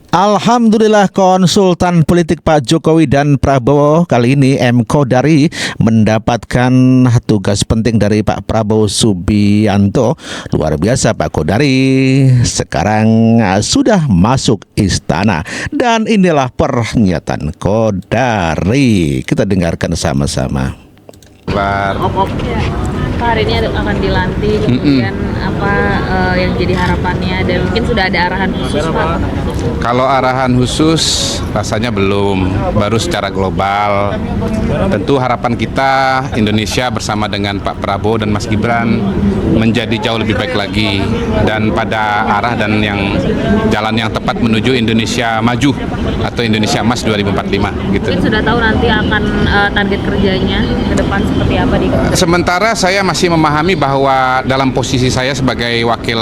Alhamdulillah konsultan politik Pak Jokowi dan Prabowo kali ini M. Kodari mendapatkan tugas penting dari Pak Prabowo Subianto. Luar biasa Pak Kodari sekarang sudah masuk istana dan inilah pernyataan Kodari. Kita dengarkan sama-sama. Ya. Pak, hari ini akan dilantik, kemudian apa yang jadi harapannya dan mungkin sudah ada arahan khusus Pak? Kalau arahan khusus rasanya belum, baru secara global. Tentu harapan kita Indonesia bersama dengan Pak Prabowo dan Mas Gibran menjadi jauh lebih baik lagi dan pada arah dan jalan yang tepat menuju Indonesia maju atau Indonesia Emas 2045 gitu. Mungkin sudah tahu nanti akan target kerjanya ke depan seperti apa di Kementerian? Sementara saya masih memahami bahwa dalam posisi saya sebagai wakil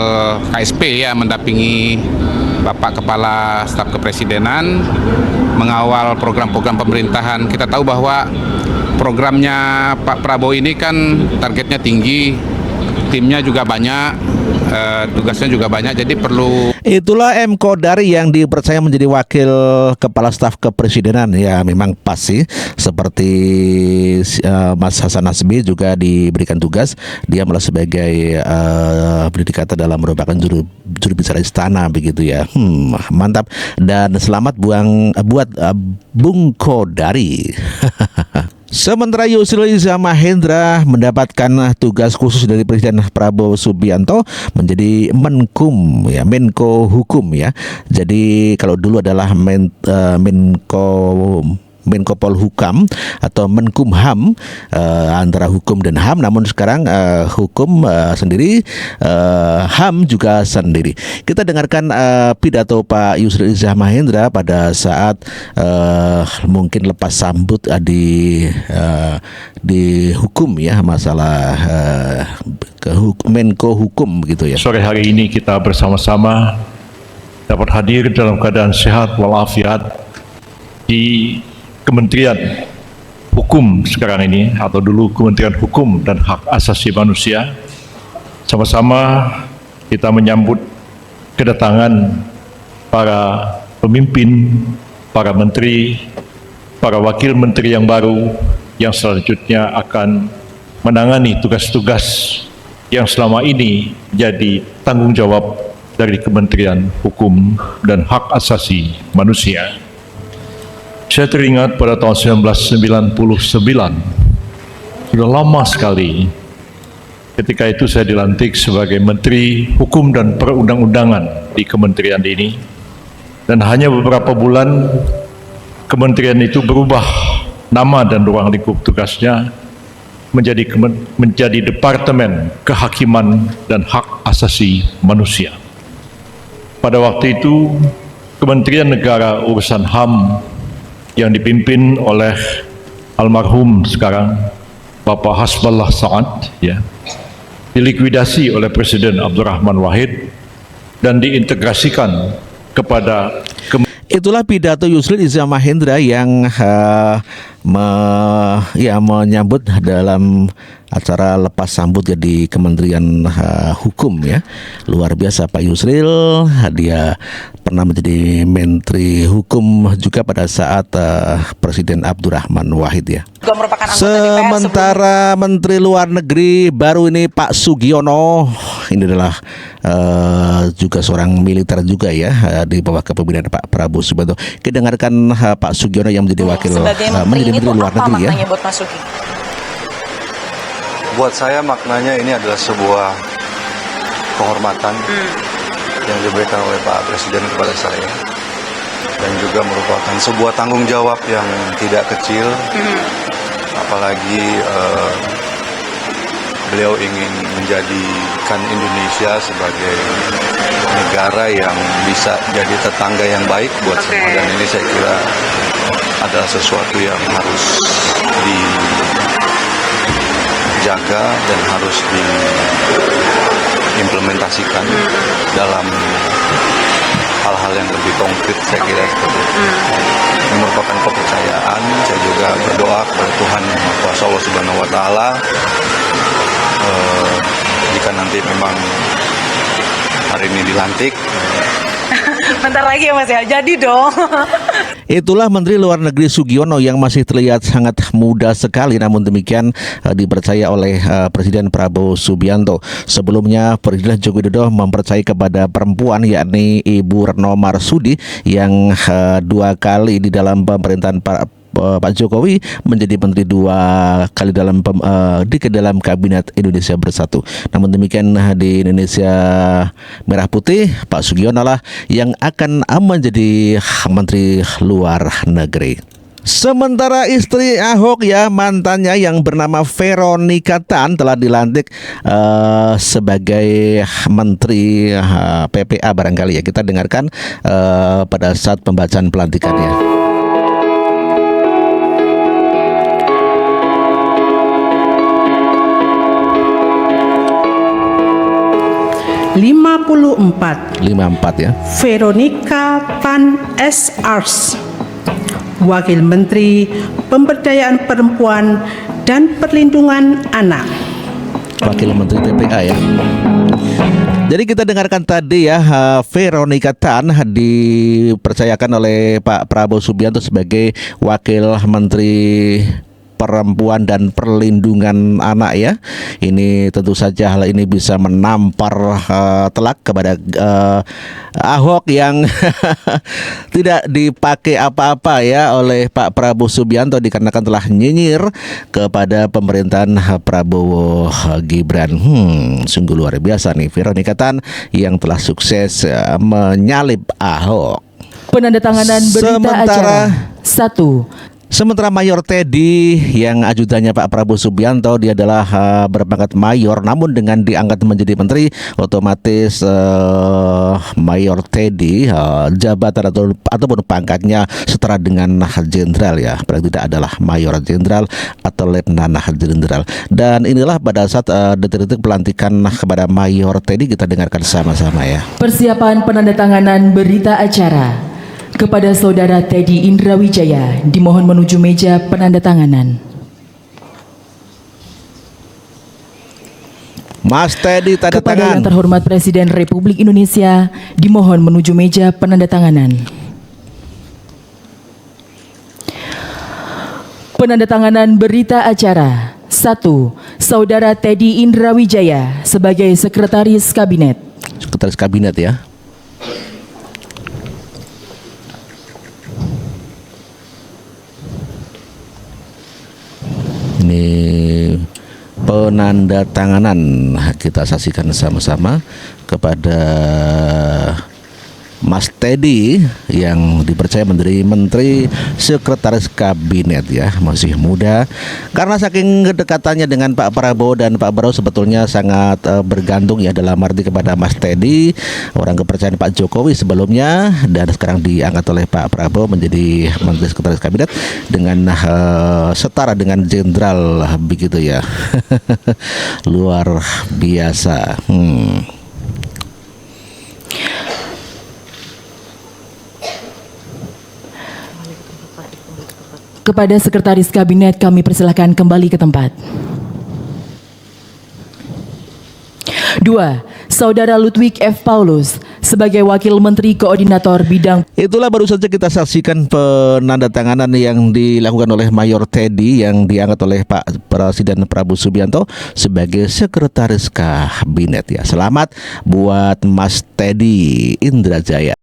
KSP ya mendampingi Bapak Kepala Staf Kepresidenan mengawal program-program pemerintahan. Kita tahu bahwa programnya Pak Prabowo ini kan targetnya tinggi, timnya juga banyak, tugasnya juga banyak, jadi perlu. Itulah M. Kodari yang dipercaya menjadi wakil kepala staf kepresidenan. Ya memang pas sih. Seperti Mas Hasan Nasbi juga diberikan tugas, dia malah sebagai dikata dalam merupakan juru bicara istana begitu ya. Mantap dan selamat buat Bung Kodari. Sementara Yusril Iza Mahendra mendapatkan tugas khusus dari Presiden Prabowo Subianto menjadi Menko Hukum ya. Jadi kalau dulu adalah Menko Polhukam atau Menkumham, antara hukum dan HAM, namun sekarang hukum sendiri, HAM juga sendiri. Kita dengarkan pidato Pak Yusril Iza Mahendra pada saat mungkin lepas sambut di hukum ya, masalah Menko Hukum begitu ya. Sore hari ini kita bersama-sama dapat hadir dalam keadaan sehat walafiat di Kementerian Hukum sekarang ini, atau dulu Kementerian Hukum dan Hak Asasi Manusia. Sama-sama kita menyambut kedatangan para pemimpin, para menteri, para wakil menteri yang baru yang selanjutnya akan menangani tugas-tugas yang selama ini jadi tanggung jawab dari Kementerian Hukum dan Hak Asasi Manusia. Saya teringat pada tahun 1999, sudah lama sekali, ketika itu saya dilantik sebagai Menteri Hukum dan Perundang-undangan di kementerian ini, dan hanya beberapa bulan kementerian itu berubah nama dan ruang lingkup tugasnya menjadi Departemen Kehakiman dan Hak Asasi Manusia. Pada waktu itu Kementerian Negara Urusan HAM yang dipimpin oleh almarhum sekarang Bapak Hasbullah Saad ya, dilikuidasi oleh Presiden Abdurrahman Wahid dan diintegrasikan kepada Itulah pidato Yusril Iza Mahendra yang menyambut dalam acara lepas sambut ya di Kementerian Hukum ya. Luar biasa Pak Yusril, dia pernah menjadi Menteri Hukum juga pada saat Presiden Abdurrahman Wahid ya. Sementara Menteri Luar Negeri baru ini Pak Sugiono, ini adalah juga seorang militer juga ya, di bawah kepemimpinan Pak Prabowo Subianto. Kita dengarkan Pak Sugiono yang menjadi wakil menjadi Menteri Luar Negeri ya. Buat saya maknanya ini adalah sebuah penghormatan yang diberikan oleh Pak Presiden kepada saya, dan juga merupakan sebuah tanggung jawab yang tidak kecil, apalagi beliau ingin menjadikan Indonesia sebagai negara yang bisa jadi tetangga yang baik buat semua, dan ini saya kira adalah sesuatu yang harus dijaga dan harus diimplementasikan dalam hal-hal yang lebih konkret, saya kira seperti itu. Ini merupakan kepercayaan. Saya juga berdoa kepada Tuhan Yang Maha Kuasa Allah Subhanahu wa Ta'ala, jika nanti memang hari ini dilantik, Bentar lagi ya Mas ya, jadi dong. Itulah Menteri Luar Negeri Sugiono yang masih terlihat sangat muda sekali, namun demikian dipercaya oleh Presiden Prabowo Subianto. Sebelumnya Presiden Joko Widodo mempercayai kepada perempuan, yakni Ibu Retno Marsudi, yang 2 kali di dalam pemerintahan Pak Jokowi menjadi menteri 2 kali dalam kabinet Indonesia Bersatu. Namun demikian di Indonesia Merah Putih, Pak Sugiono lah yang akan menjadi menteri luar negeri. Sementara istri Ahok, ya, mantannya yang bernama Veronica Tan telah dilantik sebagai menteri PPA barangkali ya. Kita dengarkan pada saat pembacaan pelantikannya. 54 ya. Veronica Tan S.Ars, Wakil Menteri Pemberdayaan Perempuan dan Perlindungan Anak. Wakil Menteri PPA ya. Jadi kita dengarkan tadi ya, Veronica Tan dipercayakan oleh Pak Prabowo Subianto sebagai Wakil Menteri Perempuan dan Perlindungan Anak ya. Ini tentu saja hal ini bisa menampar telak kepada Ahok yang tidak dipakai apa-apa ya oleh Pak Prabowo Subianto, dikarenakan telah nyinyir kepada pemerintahan Prabowo Gibran. Sungguh luar biasa nih Veronica Tan yang telah sukses menyalip Ahok. Penandatanganan berita acara 1. Sementara Mayor Teddy yang ajudannya Pak Prabowo Subianto, dia adalah berpangkat mayor, namun dengan diangkat menjadi menteri, otomatis Mayor Teddy jabatan ataupun pangkatnya setara dengan jenderal ya, paling tidak adalah mayor jenderal atau letnan jenderal. Dan inilah pada saat detik-detik pelantikan kepada Mayor Teddy, kita dengarkan sama-sama ya. Persiapan penandatanganan berita acara. Kepada Saudara Teddy Indrawijaya, dimohon menuju meja penandatanganan. Mas Teddy, tanda Kepada tangan. Yang terhormat Presiden Republik Indonesia, dimohon menuju meja penandatanganan. Penandatanganan berita acara 1. Saudara Teddy Indrawijaya sebagai Sekretaris Kabinet. Sekretaris Kabinet ya. Ini penandatanganan kita saksikan sama-sama kepada Mas Teddy yang dipercaya menjadi Menteri Sekretaris Kabinet ya, masih muda. Karena saking kedekatannya dengan Pak Prabowo, dan Pak Prabowo sebetulnya sangat bergantung ya, dalam arti kepada Mas Teddy, orang kepercayaan Pak Jokowi sebelumnya, dan sekarang diangkat oleh Pak Prabowo menjadi Menteri Sekretaris Kabinet dengan setara dengan jenderal begitu ya. Luar biasa. Kepada Sekretaris Kabinet kami persilahkan kembali ke tempat. 2. Saudara Ludwig F. Paulus sebagai Wakil Menteri Koordinator Bidang. Itulah baru saja kita saksikan penandatanganan yang dilakukan oleh Mayor Teddy yang diangkat oleh Pak Presiden Prabowo Subianto sebagai Sekretaris Kabinet ya. Selamat buat Mas Teddy Indrajaya.